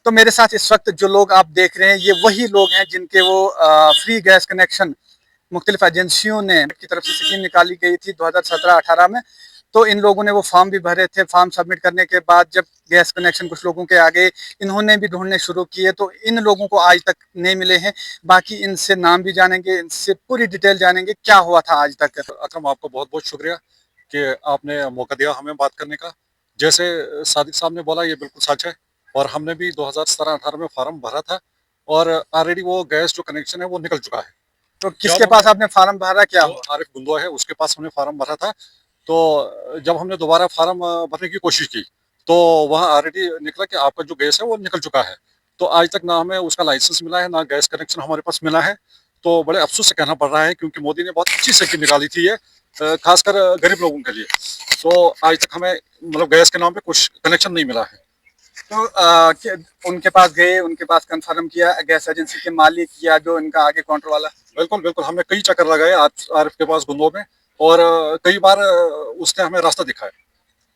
तो मेरे साथ इस वक्त जो लोग आप देख रहे हैं ये वही लोग हैं जिनके वो फ्री गैस कनेक्शन मुख्तलिफ एजेंसियों ने की तरफ से स्कीम निकाली गई थी 2017-18 में। तो इन लोगों ने वो फॉर्म भी भरे थे। फॉर्म सबमिट करने के बाद जब गैस कनेक्शन कुछ लोगों के आ गए, इन्होंने भी ढूंढने शुरू किए तो इन लोगों को आज तक नहीं मिले हैं। बाकी इनसे नाम भी जानेंगे, इनसे पूरी डिटेल जानेंगे क्या हुआ था आज तक। अकरम, आपको बहुत बहुत शुक्रिया कि आपने मौका दिया हमें बात करने का। जैसे सादिक साहब ने बोला, ये बिल्कुल सच है। और हमने भी 2017-18 में फार्म भरा था और ऑलरेडी वो गैस जो कनेक्शन है वो निकल चुका है। तो किसके पास आपने फार्म भरा, क्या हुआ? आरिफ गुंदो है, उसके पास हमने फार्म भरा था। तो जब हमने दोबारा फार्म भरने की कोशिश की तो वहाँ ऑलरेडी निकला कि आपका जो गैस है वो निकल चुका है। तो आज तक ना हमें उसका लाइसेंस मिला है, ना गैस कनेक्शन हमारे पास मिला है। तो बड़े अफसोस से कहना पड़ रहा है, क्योंकि मोदी ने बहुत अच्छी स्कीम निकाली थी ये, खासकर गरीब लोगों के लिए। तो आज तक हमें मतलब गैस के नाम पे कुछ कनेक्शन नहीं मिला है। तो उनके पास गए, उनके पास कंफर्म किया गैस एजेंसी के मालिक या जो इनका आगे काउंटर वाला? बिल्कुल बिल्कुल, हमने कई चक्कर लगाए आरिफ के पास गुंदो में। और कई बार उसने हमें रास्ता दिखाया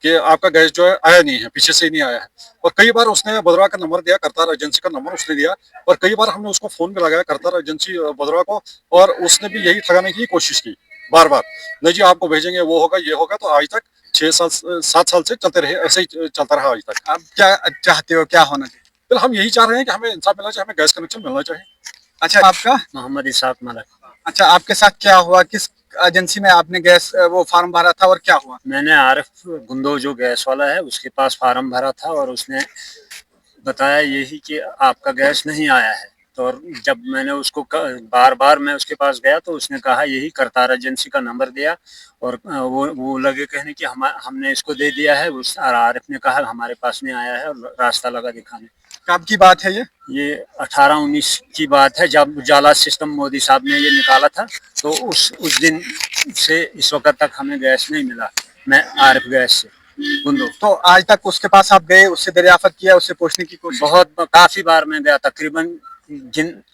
कि आपका गैस जो है आया नहीं है, पीछे से ही नहीं आया है। और कई बार उसने भद्रवाह का नंबर दिया, करतार एजेंसी का नंबर उसने दिया। और कई बार हमने उसको फोन भी लगाया, करतार एजेंसी भद्रवाह को, और उसने भी यही ठगाने की कोशिश की बार बार। नहीं जी, आपको भेजेंगे, वो होगा, ये होगा। तो आज तक 6 साल 7 साल से चलते रहे, ऐसे ही चलता रहा आज तक। आप क्या चाहते हो, क्या होना चाहिए? फिर हम यही चाह रहे हैं कि हमें इंसाफ मिलना चाहिए, हमें गैस कनेक्शन मिलना चाहिए। अच्छा, आपका? मोहम्मद इसाक मलक। अच्छा, आपके साथ क्या हुआ? किस एजेंसी में आपने गैस वो फार्म भरा था और क्या हुआ? मैंने आरिफ गुंदो जो गैस वाला है उसके पास फार्म भरा था और उसने बताया यही कि आपका गैस नहीं आया है। तो जब मैंने उसको बार बार मैं उसके पास गया तो उसने कहा यही करतार एजेंसी का नंबर दिया। और वो लगे कहने कि हमने इसको दे दिया है। उस आरिफ ने कहा हमारे पास नहीं आया है, और रास्ता लगा दिखाने। कब की बात है ये? ये 18-19 की बात है, जब उजाला सिस्टम मोदी साहब ने ये निकाला था। तो उस दिन से इस वक्त तक हमें गैस नहीं मिला। मैं आरिफ गैस से गुंदो। तो आज तक उसके पास आप गए, उससे दरियाफत किया, उससे पूछने की कोशिश? काफी बार मैं गया, तकरीबन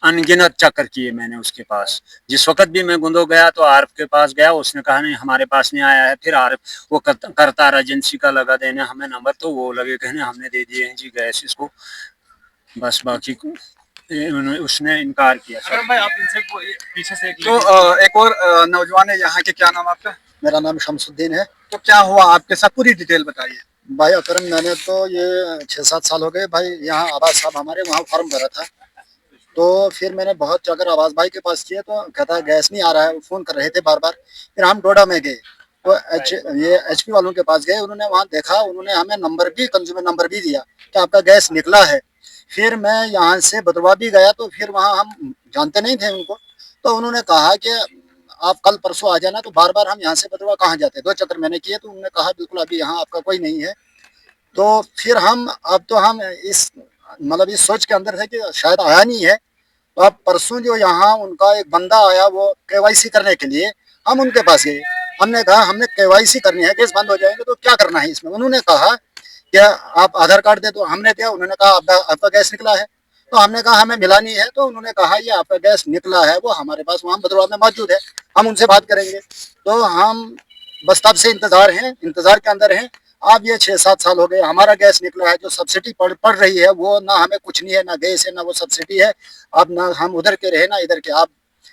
अनगिनत चक्कर किए मैंने उसके पास। जिस वक्त भी मैं गुंदो गया तो आरिफ के पास गया, उसने कहा नहीं हमारे पास नहीं आया है। फिर आरिफ वो करतार एजेंसी का लगा देने हमें नंबर, तो वो लगे कहने हमने दे दिए हैं जी गैस इसको। बस बाकी उसने इनकार किया। भाई, आप इनसे पीछे से तो एक और नौजवान है यहाँ के, क्या नाम आपका? मेरा नाम शमसुद्दीन है। तो क्या हुआ आपके साथ, पूरी डिटेल बताइए। भाई अकरम, मैंने तो ये 6-7 साल हो गए भाई, यहाँ आवाज साहब हमारे वहाँ फॉर्म भरा था। तो फिर मैंने बहुत जाकर आवाज भाई के पास किया तो कहता है गैस नहीं आ रहा है, फोन कर रहे थे बार बार। फिर हम डोडा में गए तो ये HP वालों के पास गए, उन्होंने वहाँ देखा, उन्होंने हमें नंबर भी, कंज्यूमर नंबर भी दिया कि आपका गैस निकला है। फिर मैं यहाँ से बदरवा भी गया तो फिर वहाँ हम जानते नहीं थे उनको, तो उन्होंने कहा कि आप कल परसों आ जाना। तो बार बार हम यहाँ से बदरवा कहाँ जाते, 2 चक्कर मैंने किए तो उन्होंने कहा बिल्कुल अभी यहाँ आपका कोई नहीं है। तो फिर हम इस मतलब इस सोच के अंदर थे कि शायद आया नहीं है। तो अब परसों जो यहाँ उनका एक बंदा आया वो KYC करने के लिए, हम उनके पास गए। हमने कहा हमने KYC करनी है, केस बंद हो जाएंगे तो क्या करना है इसमें। उन्होंने कहा क्या आप आधार कार्ड दे दो। हमने दिया, उन्होंने कहा आपका गैस निकला है। तो हमने कहा हमें मिला नहीं है। तो उन्होंने कहा ये आपका गैस निकला है, वो हमारे पास वहाँ भद्रवाह में मौजूद है, हम उनसे बात करेंगे। तो हम बस तब से इंतजार के अंदर हैं। अब ये 6-7 साल हो गए, हमारा गैस निकला है, जो सब्सिडी पड़ रही है वो ना हमें कुछ नहीं है, ना गैस है ना वो सब्सिडी है। अब ना हम उधर के रहे ना इधर के। अब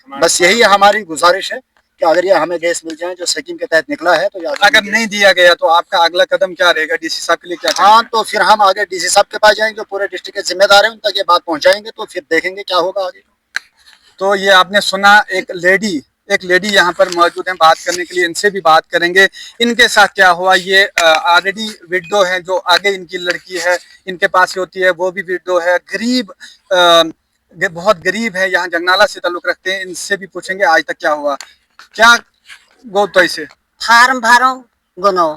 बस यही हमारी गुजारिश है कि अगर ये हमें गैस मिल जाए जो स्कीम के तहत निकला है। तो अगर नहीं दिया गया तो आपका अगला कदम क्या रहेगा? DC साहब के लिए क्या? हाँ, तो फिर हम आगे DC साहब के पास जाएंगे, जो पूरे डिस्ट्रिक्ट के जिम्मेदार हैं, उन तक ये बात पहुंचाएंगे, तो फिर देखेंगे क्या होगा आगे। तो ये आपने सुना, एक लेडी यहाँ पर मौजूद हैं बात करने के लिए, इनसे भी बात करेंगे इनके साथ क्या हुआ। ये ऑलरेडी विडो है, जो आगे इनकी लड़की है इनके पास ही होती है, वो भी विडो है, गरीब, बहुत गरीब है, यहाँ जंगनाला से ताल्लुक रखते हैं। इनसे भी पूछेंगे आज तक क्या हुआ, क्या गो तो ऐसे फार्म भरो गुनो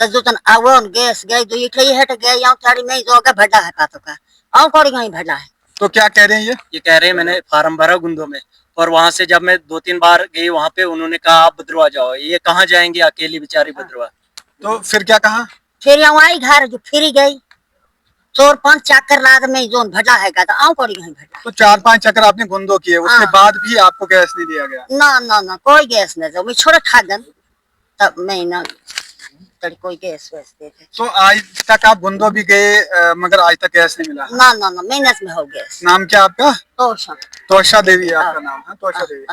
तजुतन आवो गैस गई जो इटले हट गए यहाँ चाड़ी में जो का भड़ा है पातो का आउ कोड़ी गई भड़ा है। तो क्या कह रहे हैं ये कह रहे हैं मैंने फार्म भरा गुंदो में, और वहां से जब मैं 2-3 बार गई वहां पे उन्होंने कहा आप बद्रवा जाओ। ये कहाँ जाएंगे अकेली बेचारी बद्रवा। तो फिर क्या कहा? फिर यहाँ आई घर जो फिर गई 4-5 चक्कर लाद में जो भड़ा है का आउ कोड़ी गई भड़ा। तो 4-5 चक्कर आपने गुंदो किए, उसके बाद भी आपको गैस नहीं दिया गया? ना ना ना कोई गैस नहीं, जो मैं छोड़ खा गन तब मैं ना तड़ी कोई गैस वैस देते तो आज तक आप गुंदो भी गए मगर आज तक गैस नहीं मिला। ना ना ना महीने में हो गैस नाम क्या आपका? तो शाम तोशा देवी है आपका नाम है? तोशा देवी।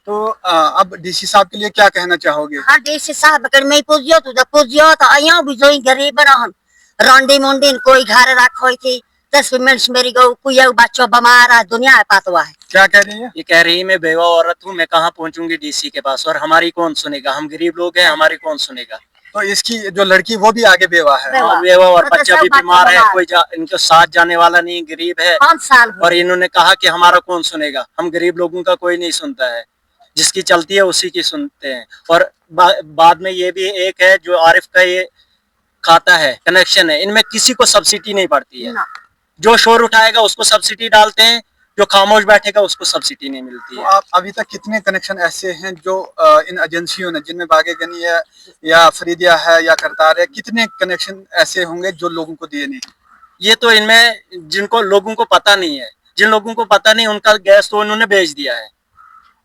तो अब डीसी साहब के लिए क्या कहना चाहोगे? हाँ डीसी साहब कर मैं पूछियो तो आया भी जो गरीब रहन रंडी मुंडी कोई घर रखो थी 10 मिनट मेरी गो कोई बच्चों बीमार है दुनिया है पातवा है। क्या कह रही है? ये कह रही है मैं बेवा औरत हूँ, मैं कहाँ पहुंचूंगी डीसी के पास, और हमारी कौन सुनेगा, हम गरीब लोग हैं, हमारी कौन सुनेगा। तो इसकी जो लड़की वो भी आगे बेवा है। बेवा। बेवा और मतलब बच्चा सब भी बच्चे बीमार है, बीमार। कोई इनके साथ जाने वाला नहीं, गरीब है। 5 साल हुए। और इन्होंने कहा कि हमारा कौन सुनेगा, हम गरीब लोगों का कोई नहीं सुनता है, जिसकी चलती है उसी की सुनते हैं। और बाद में ये भी एक है जो आरिफ का ये खाता है, कनेक्शन है, इनमें किसी को सब्सिडी नहीं पड़ती है। ना। जो शोर उठाएगा उसको सब्सिडी डालते हैं, जो खामोश बैठेगा उसको सब्सिडी नहीं मिलती तो है। आप अभी तक कितने कनेक्शन ऐसे हैं जो इन एजेंसियों ने, जिनमें बागे गनी है या फरीदिया है या करतार है, कितने कनेक्शन ऐसे होंगे जो लोगों को दिए नहीं? ये तो इनमें जिनको लोगों को पता नहीं है, जिन लोगों को पता नहीं उनका गैस तो उन्होंने बेच दिया है,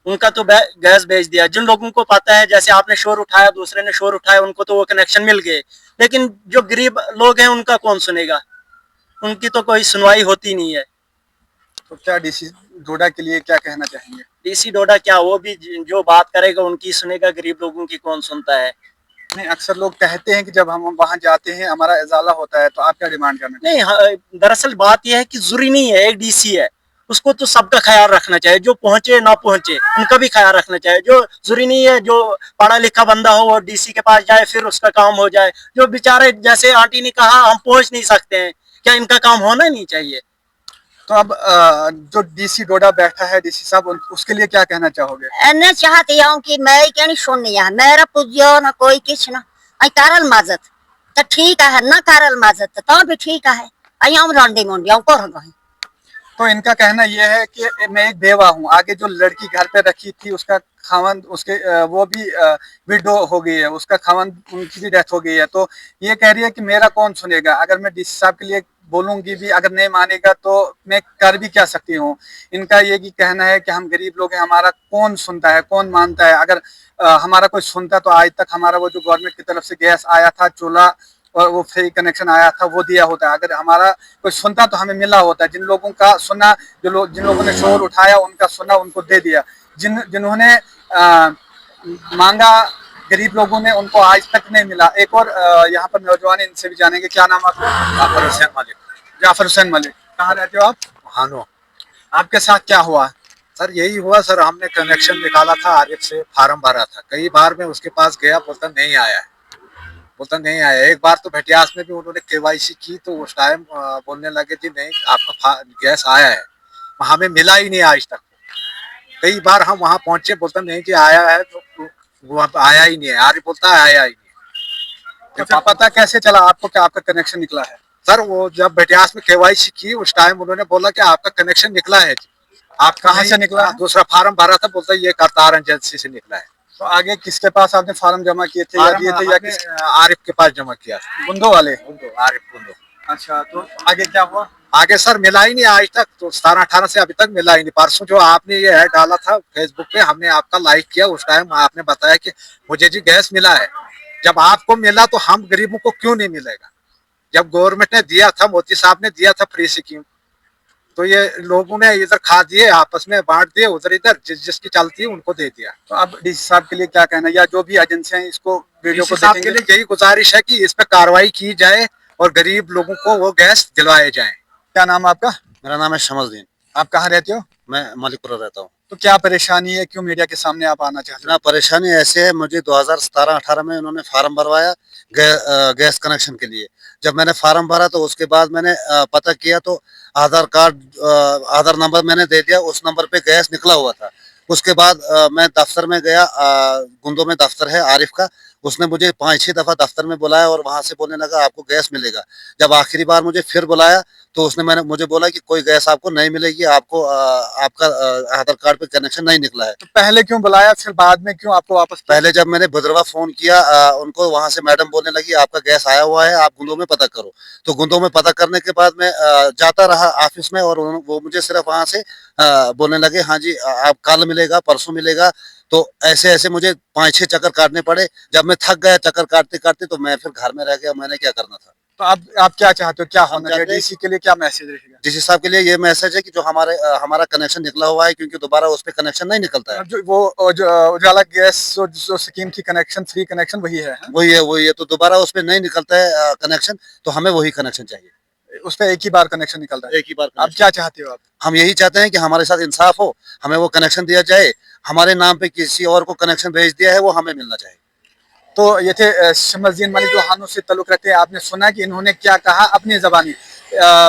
उनका तो गैस बेच दिया। जिन लोगों को पता है, जैसे आपने शोर उठाया, दूसरे ने शोर उठाया, उनको तो वो कनेक्शन मिल गए, लेकिन जो गरीब लोग हैं उनका कौन सुनेगा, उनकी तो कोई सुनवाई होती नहीं है। तो क्या डीसी डोडा के लिए क्या कहना चाहेंगे? डीसी डोडा क्या, वो भी जो बात करेगा उनकी सुनेगा, गरीब लोगों की कौन सुनता है। नहीं, अक्सर लोग कहते हैं कि जब हम वहां जाते हैं हमारा इजाला होता है, तो आप क्या डिमांड करना नहीं, दरअसल बात यह है कि जरूरी नहीं है, एक डीसी है, उसको तो सबका ख्याल रखना चाहिए, जो पहुंचे ना पहुंचे उनका भी ख्याल रखना चाहिए। जो जरूरी नहीं है जो पढ़ा लिखा बंदा हो वो डीसी के पास जाए फिर उसका काम हो जाए। जो बेचारे, जैसे आंटी ने कहा, हम पहुंच नहीं सकते हैं, क्या इनका काम होना नहीं चाहिए? तो अब जो डीसी डोडा बैठा है, डीसी साहब, उसके लिए क्या कहना चाहोगे? एने चाहती हूँ कि मैं क्या नहीं सुननी है, मेरा पूजियो ना कोई किछ ना आई कारल मदद तो ठीक है ना, कारल मदद तो भी ठीक है। आई हम रंडी मुंडी हम कर गए। तो इनका कहना यह है कि मैं एक बेवा हूँ, आगे जो लड़की घर पे रखी थी उसका खावंद, उसके वो भी विडो हो गई है, उसका खावंद, उनकी भी डेथ हो गई है। तो ये कह रही है कि मेरा कौन सुनेगा, अगर मैं डीसी साहब के लिए बोलूंगी भी, अगर नहीं मानेगा तो मैं कर भी क्या सकती हूँ। इनका ये कि कहना है कि हम गरीब लोग हैं, हमारा कौन सुनता है, कौन मानता है। अगर हमारा कोई सुनता तो आज तक हमारा वो जो गवर्नमेंट की तरफ से गैस आया था, चूल्हा और वो फ्री कनेक्शन आया था, वो दिया होता है। अगर हमारा कोई सुनता तो हमें मिला होता है। जिन लोगों का सुना, जिन लोगों ने शोर उठाया, उनका सुना, उनको दे दिया। जिन्होंने मांगा, गरीब लोगों ने, उनको आज तक नहीं मिला। एक और यहाँ पर नौजवान, इनसे भी जानेंगे। क्या नाम आपका? जाफर हुसैन मलिक। जाफर हुसैन मलिक। कहाँ रहते हो आप? हानो। आपके साथ क्या हुआ? सर यही हुआ सर, हमने कनेक्शन निकाला था आरिफ से, फार्म भरा था, कई बार मैं उसके पास गया, बोलता नहीं आया है, बोलता नहीं आया। एक बार तो भटियास में भी उन्होंने केवाईसी की, तो उस टाइम बोलने लगे जी नहीं आपका गैस आया है, हमें मिला ही नहीं आज तक। कई बार हम वहां पहुंचे, बोलता नहीं जी आया है, तो वहां पे आया ही नहीं है। आरिफ बोलता है आया ही नहीं। तो पता कैसे चला आपको कि आपका कनेक्शन निकला है? सर वो जब भटियास में केवाईसी की, उस टाइम उन्होंने बोला कि आपका कनेक्शन निकला है जी। आप कहाँ से निकला है? दूसरा फार्म भरा था, बोलता ये करतार एजेंसी से निकला है। तो आगे किसके पास आपने फार्म जमा किए थे या दिए थे, या किस आरिफ के पास जमा किया था, गुंदो वाले? आरिफ गुंडो। अच्छा, तो आगे क्या हुआ? आगे सर मिला ही नहीं आज तक, तो 17-18 से अभी तक मिला ही नहीं। परसों जो आपने ये ऐड डाला था फेसबुक पे, हमने आपका लाइक किया, उस टाइम आपने बताया कि मुझे जी गैस मिला है। जब आपको मिला तो हम गरीबों को क्यों नहीं मिलेगा? जब गवर्नमेंट ने दिया था, मोदी साहब ने दिया था फ्री स्कीम, तो ये लोगों ने इधर खा दिए, आपस में बांट दिए, उधर इधर जिसकी चलती है उनको दे दिया। तो अब डीसी साहब के लिए क्या कहना है, या जो भी एजेंसियां इसको वीडियो को साहब के देखेंगे? लिए यही गुजारिश है कि इस पे कार्रवाई की जाए और गरीब लोगों को वो गैस दिलवाए जाए। क्या नाम है आपका? मेरा नाम है शमसदीन, आप कहाँ रहते हो? मैं मलिकपुरा रहता हूँ। तो क्या परेशानी है, क्यों मीडिया के सामने आप आना चाहते हो? ना परेशानी ऐसे है, मुझे 2017-18 में उन्होंने फार्म भरवाया गैस कनेक्शन के लिए। जब मैंने फार्म भरा तो उसके बाद मैंने पता किया तो आधार कार्ड, आधार नंबर मैंने दे दिया, उस नंबर पे गैस निकला हुआ था। उसके बाद मैं दफ्तर में गया, गुंदो में दफ्तर है आरिफ का, उसने मुझे 5-6 दफा दफ्तर में बुलाया और वहां से बोलने लगा आपको गैस मिलेगा। जब आखिरी बार मुझे फिर बुलाया तो उसने मैंने मुझे बोला कि कोई गैस आपको नहीं मिलेगी, आपको आपका आधार कार्ड पे कनेक्शन नहीं निकला है। तो पहले क्यों बुलाया, फिर बाद में क्यों आपको वापस किया? पहले जब मैंने भद्रवा फोन किया, उनको वहां से मैडम बोलने लगी आपका गैस आया हुआ है, आप गुंदों में पता करो। तो गुंदों में पता करने के बाद मैं जाता रहा ऑफिस में, और वो मुझे सिर्फ वहां से बोलने लगे हाँ जी आप कल मिलेगा, परसों मिलेगा। तो ऐसे ऐसे मुझे 5-6 चक्कर काटने पड़े। जब मैं थक गया चक्कर काटते काटते, तो मैं फिर घर में रह गया, मैंने क्या करना था। तो आप क्या चाहते हो, क्या हम होना चाहिए? चाहते हैं- डीसी के लिए क्या मैसेज रहेगा? डीसी साहब के लिए ये मैसेज है कि जो हमारा कनेक्शन निकला हुआ है, क्योंकि दोबारा उस पर कनेक्शन नहीं निकलता है। अब जो उजाला गैस जो स्कीम थी, कनेक्शन फ्री कनेक्शन वही है, हाँ? वही है, तो दोबारा उस पर नहीं निकलता है कनेक्शन, तो हमें वही कनेक्शन चाहिए, उस पर एक ही बार कनेक्शन निकलता है। एक ही बार आप connection। क्या चाहते हो आप? हम यही चाहते हैं कि हमारे साथ इंसाफ हो, हमें वो कनेक्शन दिया जाए, हमारे नाम पे किसी और को कनेक्शन भेज दिया है वो हमें मिलना चाहिए। तो ये थे शमसुद्दीन मलिक जो हानू से ताल्लुक रखते हैं। आपने सुना कि इन्होंने क्या कहा अपनी ज़बानी।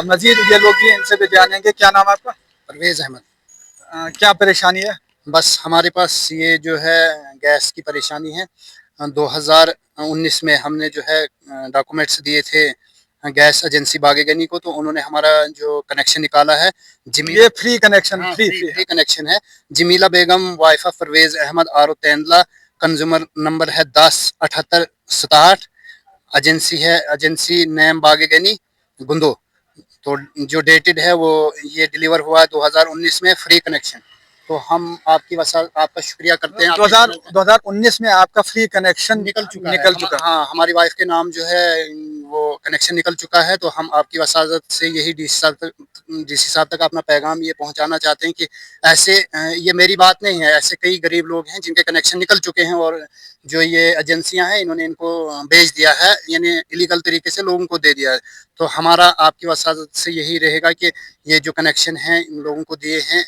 मजीद ये लोग भी इनसे भी जानेंगे। क्या नाम है आपका? परवेज अहमद। क्या परेशानी है? बस हमारे पास ये जो है गैस की परेशानी है। 2019 में हमने जो है डॉक्यूमेंट्स दिए थे गैस एजेंसी बागेगनी को, तो उन्होंने हमारा जो कनेक्शन निकाला है जमीला, ये फ्री कनेक्शन, हाँ, फ्री फ्री कनेक्शन है। जमीला बेगम वाइफा परवेज अहमद आरो तेंदला, कंज्यूमर नंबर है 107867, एजेंसी नेम बागेगनी गुंदो। तो जो डेटेड है वो ये डिलीवर हुआ है 2019 में, फ्री कनेक्शन। तो हम आपका शुक्रिया करते हैं। 2019 में आपका फ्री कनेक्शन निकल चुका है। हाँ, हमारी वाइफ के नाम जो है वो कनेक्शन निकल चुका है। तो हम आपकी वसाजत से यही डीसी साहब तक अपना पैगाम ये पहुंचाना चाहते हैं कि ऐसे ये मेरी बात नहीं है, ऐसे कई गरीब लोग हैं जिनके कनेक्शन निकल चुके हैं, और जो ये एजेंसियां हैं इन्होंने इनको बेच दिया है, यानी इलीगल तरीके से लोगों को दे दिया है। तो हमारा आपकी वसाजत से यही रहेगा कि ये जो कनेक्शन है इन लोगों को दिए हैं,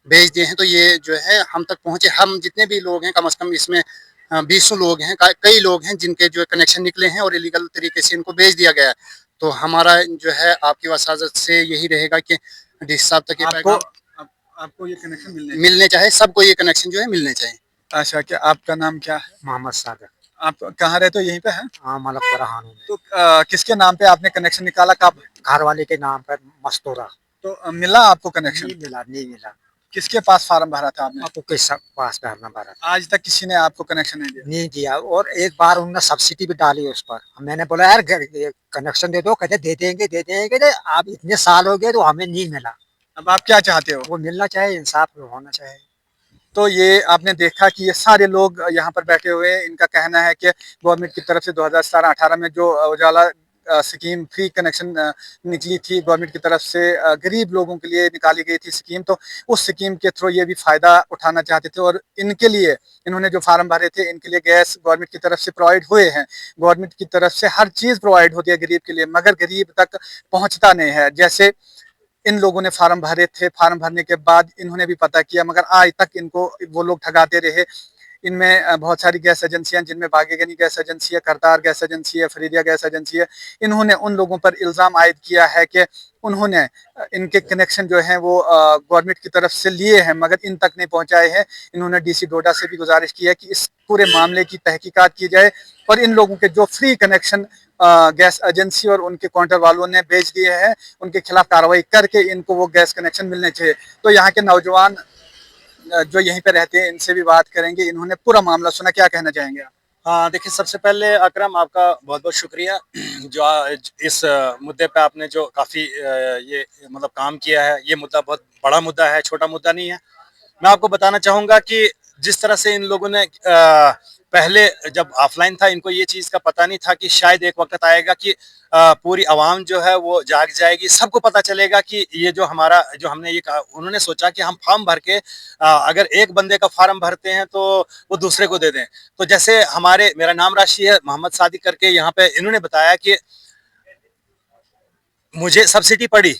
भेज दिए हैं, तो ये जो है हम तक पहुंचे। हम जितने भी लोग हैं, कम से कम इसमें 20 लोग हैं, कई लोग हैं जिनके जो कनेक्शन निकले हैं और इलीगल तरीके से इनको भेज दिया गया है। तो हमारा जो है आपकी वसाजत से यही रहेगा कि डीसी साहब तक ये आपको ये कनेक्शन मिलने चाहिए, सबको ये कनेक्शन जो है मिलने चाहिए। अच्छा, क्या आपका नाम क्या है? मोहम्मद सादिक। आप कहाँ रहते हो? यहीं पे हैं? हाँ, मलकपुरा हानू में। तो किसके नाम पे आपने कनेक्शन निकाला, कब? घर वाले के नाम पर मस्तूरा। तो मिला आपको कनेक्शन? नहीं मिला। किसके पास फार्म भरा था आपने? आपको किस पास भरना पड़ा? आज तक किसी ने आपको कनेक्शन नहीं दिया? नहीं दिया, और एक बार उन्होंने सब्सिडी भी डाली उस पर। मैंने बोला यार कनेक्शन दे दो, कहते दे देंगे दे देंगे। अब इतने साल हो गए तो हमें नहीं मिला। अब आप क्या चाहते हो? वो मिलना चाहिए, इंसाफ होना चाहिए। तो ये आपने देखा कि ये सारे लोग यहाँ पर बैठे हुए हैं। इनका कहना है कि गवर्नमेंट की तरफ से 2017-18 में जो उजाला स्कीम फ्री कनेक्शन निकली थी गवर्नमेंट की तरफ से, गरीब लोगों के लिए निकाली गई थी स्कीम, तो उस स्कीम के थ्रू ये भी फ़ायदा उठाना चाहते थे। और इनके लिए इन्होंने जो फार्म भरे थे, इनके लिए गैस गवर्नमेंट की तरफ से प्रोवाइड हुए हैं। गवर्नमेंट की तरफ से हर चीज़ प्रोवाइड होती है गरीब के लिए, मगर गरीब तक पहुँचता नहीं है। जैसे इन लोगों ने फार्म भरे थे, फार्म भरने के बाद इन्होंने भी पता किया, मगर आज तक इनको वो लोग ठगाते रहे। इनमें बहुत सारी गैस एजेंसियां, जिनमें बागेगनी गैस एजेंसी है, करतार गैस एजेंसी है, फरीदिया गैस एजेंसी है, इन्होंने उन लोगों पर इल्ज़ाम आयद किया है कि उन्होंने इनके कनेक्शन जो हैं वो गवर्नमेंट की तरफ से लिए हैं, मगर इन तक नहीं पहुंचाए हैं। इन्होंने डीसी डोडा से भी गुजारिश की है कि इस पूरे मामले की तहकीकात की जाए और इन लोगों के जो फ्री कनेक्शन गैस एजेंसी और उनके काउंटर वालों ने बेच दिए हैं, उनके खिलाफ कार्रवाई करके इनको वो गैस कनेक्शन मिलने चाहिए। तो यहाँ के नौजवान जो यहीं पे रहते हैं, इनसे भी बात करेंगे। इन्होंने पूरा मामला सुना, क्या कहना चाहेंगे आप? हाँ, देखिए, सबसे पहले अकरम आपका बहुत बहुत शुक्रिया जो इस मुद्दे पे आपने जो काफ़ी ये मतलब काम किया है। ये मुद्दा बहुत बड़ा मुद्दा है, छोटा मुद्दा नहीं है। मैं आपको बताना चाहूँगा कि जिस तरह से इन लोगों ने पहले जब ऑफलाइन था, इनको ये चीज़ का पता नहीं था कि शायद एक वक्त आएगा कि पूरी आवाम जो है वो जाग जाएगी, सबको पता चलेगा कि ये जो हमने ये कहा, उन्होंने सोचा कि हम फॉर्म भर के अगर एक बंदे का फार्म भरते हैं तो वो दूसरे को दे दें। तो जैसे मेरा नाम राशि है मोहम्मद सादिक करके, यहाँ पे इन्होंने बताया कि मुझे सब्सिडी पड़ी।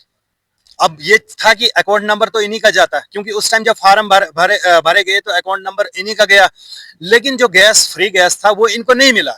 अब ये था कि अकाउंट नंबर तो इन्हीं का जाता है, क्योंकि उस टाइम जब फार्म भरे गए तो अकाउंट नंबर इन्हीं का गया, लेकिन जो फ्री गैस था वो इनको नहीं मिला।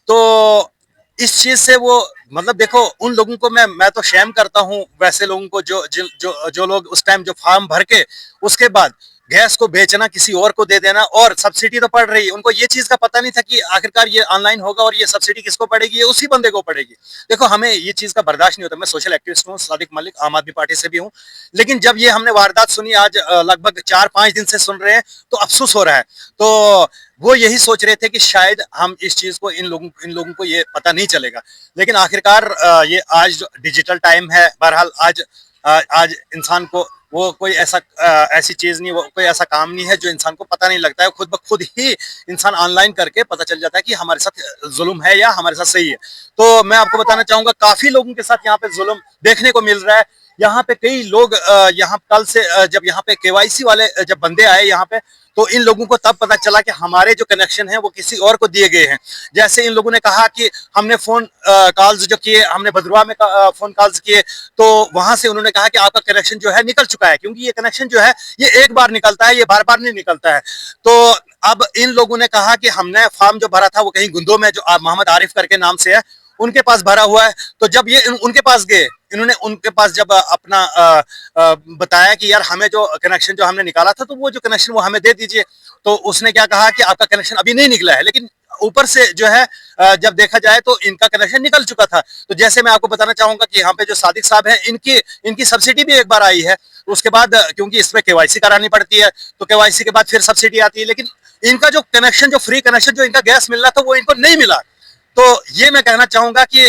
तो इस चीज से वो मतलब देखो, उन लोगों को मैं तो शेम करता हूँ, वैसे लोगों को जो लोग उस टाइम जो फार्म भर के उसके बाद गैस को बेचना, किसी और को दे देना, और सब्सिडी तो पड़ रही है। उनको ये चीज का पता नहीं था कि आखिरकार ये ऑनलाइन होगा और ये सब्सिडी किसको पड़ेगी, ये उसी बंदे को पड़ेगी। देखो, हमें ये चीज का बर्दाश्त नहीं होता। मैं सोशल एक्टिविस्ट हूँ, सादिक मलिक, आम आदमी पार्टी से भी हूँ, लेकिन जब ये हमने वारदात सुनी, आज लगभग 4-5 दिन से सुन रहे हैं, तो अफसोस हो रहा है। तो वो यही सोच रहे थे कि शायद हम इस चीज को इन लोगों को ये पता नहीं चलेगा, लेकिन आखिरकार ये आज डिजिटल टाइम है। बहरहाल आज इंसान को वो कोई ऐसी चीज नहीं, वो कोई ऐसा काम नहीं है जो इंसान को पता नहीं लगता है। खुद ब खुद ही इंसान ऑनलाइन करके पता चल जाता है कि हमारे साथ जुल्म है या हमारे साथ सही है। तो मैं आपको बताना चाहूंगा, काफी लोगों के साथ यहाँ पे जुल्म देखने को मिल रहा है। यहाँ पे कई लोग यहाँ कल से जब यहाँ पे केवाईसी वाले जब बंदे आए यहाँ पे, तो इन लोगों को तब पता चला कि हमारे जो कनेक्शन है वो किसी और को दिए गए हैं। जैसे इन लोगों ने कहा कि हमने फोन कॉल्स जो किए, हमने भद्रवा में फोन कॉल्स किए, तो वहां से उन्होंने कहा कि आपका कनेक्शन जो है निकल चुका है, क्योंकि ये कनेक्शन जो है ये एक बार निकलता है, ये बार बार नहीं निकलता है। तो अब इन लोगों ने कहा कि हमने फॉर्म जो भरा था वो कहीं गुंदो में, जो मोहम्मद आरिफ करके नाम से है, उनके पास भरा हुआ है। तो जब ये उनके पास गए, इन्होंने उनके पास जब अपना बताया कि यार हमें जो कनेक्शन जो हमने निकाला था, तो वो जो कनेक्शन वो हमें दे दीजिए, तो उसने क्या कहा कि आपका कनेक्शन अभी नहीं निकला है। लेकिन ऊपर से जो है जब देखा जाए तो इनका कनेक्शन निकल चुका था। तो जैसे मैं आपको बताना चाहूंगा कि यहाँ पे जो सादिक साहब हैं, इनकी सब्सिडी भी एक बार आई है, उसके बाद क्योंकि इसमें केवाईसी करानी पड़ती है, तो केवाईसी के बाद फिर सब्सिडी आती है, लेकिन इनका जो कनेक्शन, जो फ्री कनेक्शन जो इनका गैस मिल रहा था, वो इनको नहीं मिला। तो ये मैं कहना चाहूंगा कि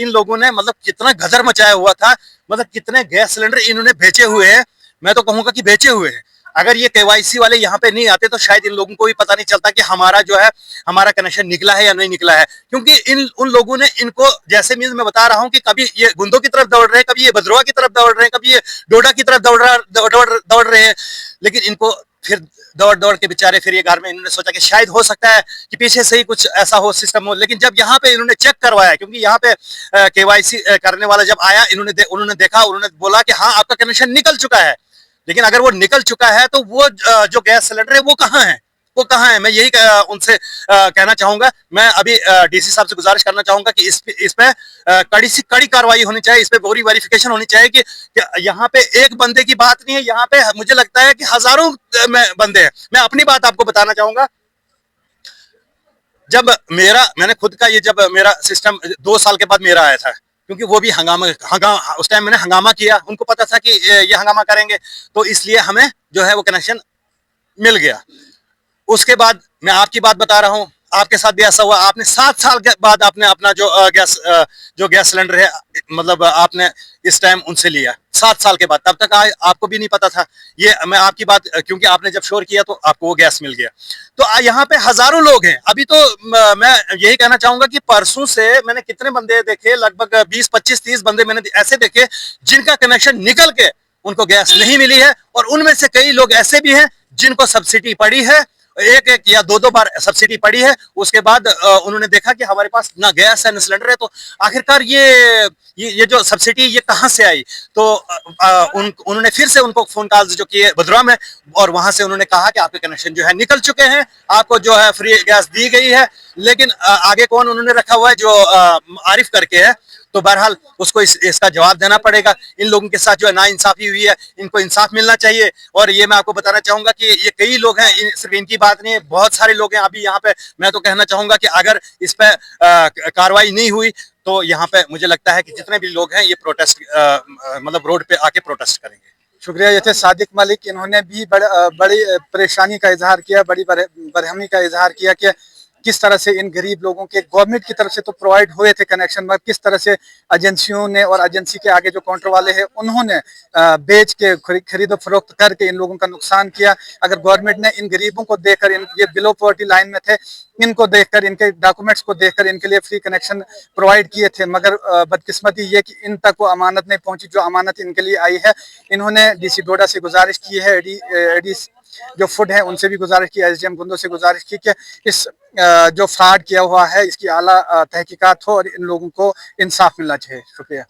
इन लोगों ने मतलब कितना गदर मचाया हुआ था, मतलब कितने गैस सिलेंडर इन्होंने बेचे हुए हैं। मैं तो कहूंगा कि बेचे हुए हैं। अगर ये केवाईसी वाले यहाँ पे नहीं आते तो शायद इन लोगों को भी पता नहीं चलता कि हमारा जो है, हमारा कनेक्शन निकला है या नहीं निकला है। क्योंकि उन लोगों ने इनको, जैसे मीन्स मैं बता रहा हूँ कि कभी ये गुंदो की तरफ दौड़ रहे हैं, कभी ये भद्रवा की तरफ दौड़ रहे हैं, कभी ये डोडा की तरफ दौड़ रहे हैं, लेकिन इनको फिर दौड़ के बेचारे फिर ये घर में, इन्होंने सोचा कि शायद हो सकता है कि पीछे से ही कुछ ऐसा हो, सिस्टम हो। लेकिन जब यहाँ पे इन्होंने चेक करवाया, क्योंकि यहाँ पे केवाईसी करने वाला जब आया, उन्होंने देखा, उन्होंने बोला कि हाँ आपका कनेक्शन निकल चुका है। लेकिन अगर वो निकल चुका है तो वो जो गैस सिलेंडर है वो कहाँ है, वो कहाँ है? मैं यही उनसे कहना चाहूंगा। मैं अभी डीसी साहब से गुजारिश करना चाहूंगा कि इस पे कड़ी से कड़ी कार्रवाई होनी चाहिए, इस पे पूरी वेरिफिकेशन होनी चाहिए कि यहाँ पे एक बंदे की बात नहीं है, यहाँ पे मुझे लगता है कि हजारों बंदे हैं। मैं अपनी बात आपको बताना चाहूंगा। जब मैंने खुद का ये, जब मेरा सिस्टम 2 साल के बाद मेरा आया था, क्योंकि वो भी उस टाइम मैंने हंगामा किया, उनको पता था कि ये हंगामा करेंगे, तो इसलिए हमें जो है वो कनेक्शन मिल गया। उसके बाद मैं आपकी बात बता रहा हूं, आपके साथ भी ऐसा हुआ। आपने 7 साल के बाद आपने अपना जो गैस सिलेंडर है, मतलब आपने इस टाइम उनसे लिया 7 साल के बाद। तब तक आपको भी नहीं पता था। ये मैं आपकी बात, क्योंकि आपने जब शोर किया तो आपको वो गैस मिल गया। तो यहाँ पे हजारों लोग हैं। अभी तो मैं यही कहना चाहूंगा कि परसों से मैंने कितने बंदे देखे, लगभग 20, 25, 30 बंदे मैंने ऐसे देखे जिनका कनेक्शन निकल के उनको गैस नहीं मिली है। और उनमें से कई लोग ऐसे भी हैं जिनको सब्सिडी पड़ी है, एक या दो बार सब्सिडी पड़ी है। उसके बाद उन्होंने देखा कि हमारे पास ना गैस है ना सिलेंडर है, तो आखिरकार ये जो सब्सिडी ये कहां से आई? तो उन्होंने फिर से उनको फोन कॉल्स जो किए भद्रवा में, और वहां से उन्होंने कहा कि आपके कनेक्शन जो है निकल चुके हैं, आपको जो है फ्री गैस दी गई है। लेकिन आगे कौन उन्होंने रखा हुआ है, जो आरिफ करके है। तो बहरहाल उसको इसका जवाब देना पड़ेगा। इन लोगों के साथ जो है नाइंसाफी हुई है, इनको इंसाफ मिलना चाहिए। और ये मैं आपको बताना चाहूंगा कि ये कई लोग हैं, सिर्फ इनकी बात नहीं है, बहुत सारे लोग हैं अभी यहाँ पे। मैं तो कहना चाहूंगा कि अगर इस पे कार्रवाई नहीं हुई तो यहाँ पे मुझे लगता है कि जितने भी लोग हैं ये प्रोटेस्ट, मतलब रोड पे आके प्रोटेस्ट करेंगे। शुक्रिया। ये थे सादिक मलिक। इन्होंने भी बड़ी परेशानी का इजहार किया, बड़ी बरहमी का इजहार किया कि किस तरह से इन गरीब लोगों के गवर्नमेंट की तरफ से तो प्रोवाइड हुए थे कनेक्शन, मगर किस तरह से एजेंसियों ने और एजेंसी के आगे जो काउंटर वाले हैं उन्होंने बेच के खरीदो फरोख्त करके इन लोगों का नुकसान किया। अगर गवर्नमेंट ने इन गरीबों को देखकर, ये बिलो पॉवर्टी लाइन में थे, इनको देखकर, इनके डॉक्यूमेंट्स को देखकर इनके लिए फ्री कनेक्शन प्रोवाइड किए थे, मगर बदकिस्मती ये कि इन तक वो अमानत नहीं पहुंची जो अमानत इनके लिए आई है। इन्होंने डीसी डोडा से गुजारिश की है, एडी जो फूड है उनसे भी गुजारिश की, एसडीएम गुंदो से गुजारिश की कि इस जो फ्रॉड किया हुआ है इसकी आला तहकीकात हो और इन लोगों को इंसाफ मिलना चाहिए। शुक्रिया।